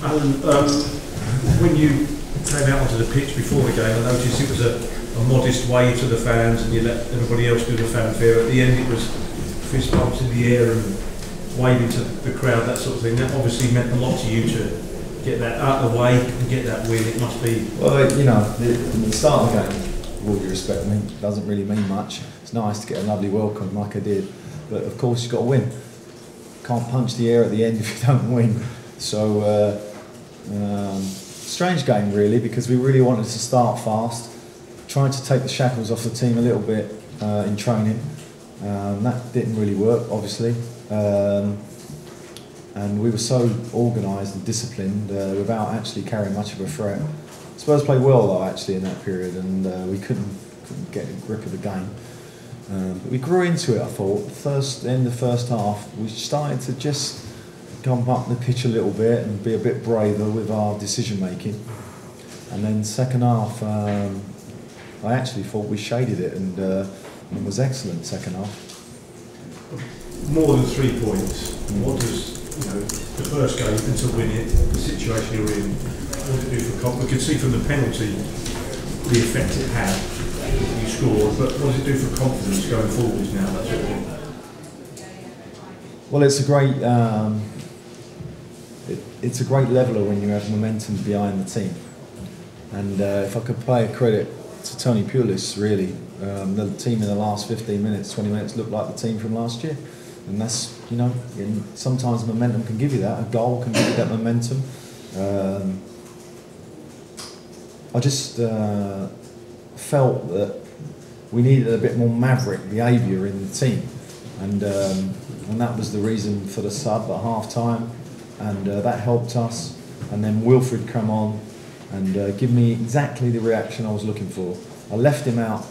Alan, when you came out onto the pitch before the game, I noticed it was a modest wave to the fans, and you let everybody else do the fanfare. At the end, it was fist bumps in the air and waving to the crowd, that sort of thing. That obviously meant a lot to you to get that out of the way and get that win. It must be. Well, you know, the start of the game, with all due respect, doesn't really mean much. It's nice to get a lovely welcome like I did, but of course you've got to win. Can't punch the air at the end if you don't win. So, strange game really, because we really wanted to start fast, trying to take the shackles off the team a little bit in training. That didn't really work, obviously. And we were so organised and disciplined without actually carrying much of a threat. Spurs played well though actually in that period, and we couldn't get a grip of the game. But we grew into it, I thought. In the first half, we started to just come up the pitch a little bit and be a bit braver with our decision making. And then second half, I actually thought we shaded it, and it was excellent second half. More than 3 points. What does the first game and to win it, the situation you're in, what does it do for confidence? We could see from the penalty the effect it had. You scored, but what does it do for confidence going forwards now? That sort of thing. Well, it's a great leveler when you have momentum behind the team. And if I could pay a credit to Tony Pulis, really, the team in the last 15 minutes, 20 minutes looked like the team from last year. And that's, sometimes momentum can give you that. A goal can give you that momentum. I just felt that we needed a bit more maverick behaviour in the team, and that was the reason for the sub at half time, and that helped us. And then Wilfred come on and give me exactly the reaction I was looking for. I left him out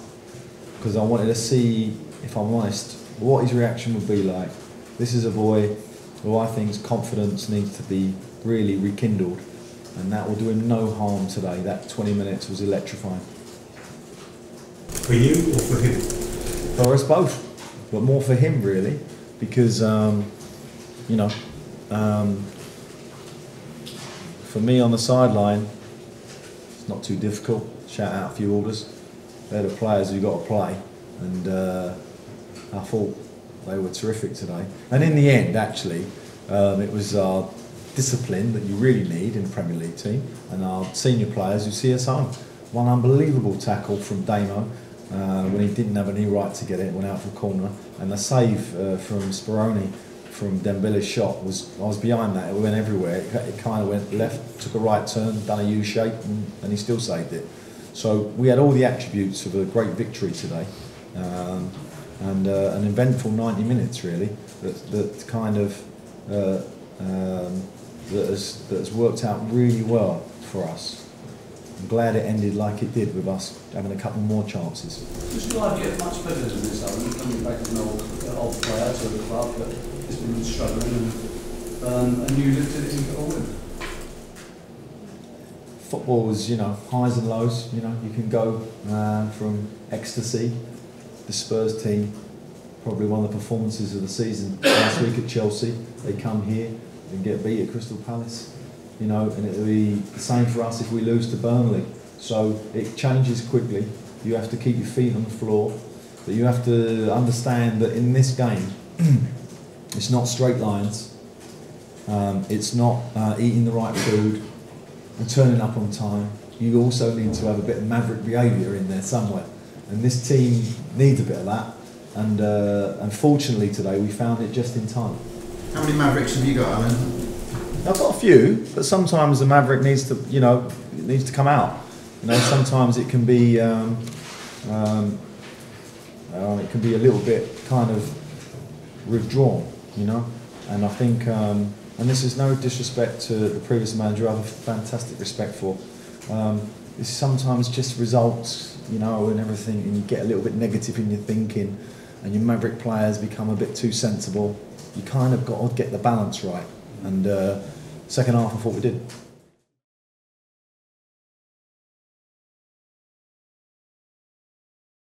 because I wanted to see, if I'm honest, what his reaction would be like. This is a boy who I think's confidence needs to be really rekindled, and that will do him no harm today. That 20 minutes was electrifying. For you or for him? For us both, but more for him really, because for me on the sideline, it's not too difficult. Shout out a few orders. They're the players who got to play, and I thought they were terrific today. And in the end, actually, it was our discipline that you really need in a Premier League team, and our senior players who see us home. One unbelievable tackle from Damo when he didn't have any right to get it, went out for a corner, and the save from Speroni from Dembele's shot I was behind that. It went everywhere. It kind of went left, took a right turn, done a U shape, and he still saved it. So we had all the attributes of a great victory today, and an eventful 90 minutes really that kind of that has worked out really well for us. I'm glad it ended like it did, with us having a couple more chances. Does your life get much better than this, Alan? Coming back as an old player to the club that has been struggling, and you lifted it and got a win? Football is, highs and lows. You can go from ecstasy. The Spurs team, probably one of the performances of the season last week at Chelsea. They come here and get beat at Crystal Palace. And it'll be the same for us if we lose to Burnley. So it changes quickly. You have to keep your feet on the floor. But you have to understand that in this game, it's not straight lines. It's not eating the right food and turning up on time. You also need to have a bit of maverick behaviour in there somewhere. And this team needs a bit of that. And unfortunately today we found it just in time. How many Mavericks have you got, Alan? I've got a few, but sometimes the maverick needs to, it needs to come out. Sometimes it can be, it can be a little bit kind of withdrawn, And I think, and this is no disrespect to the previous manager, I have a fantastic respect for. It's sometimes just results, and everything, and you get a little bit negative in your thinking, and your maverick players become a bit too sensible. You kind of got to get the balance right. And second half, I thought we did.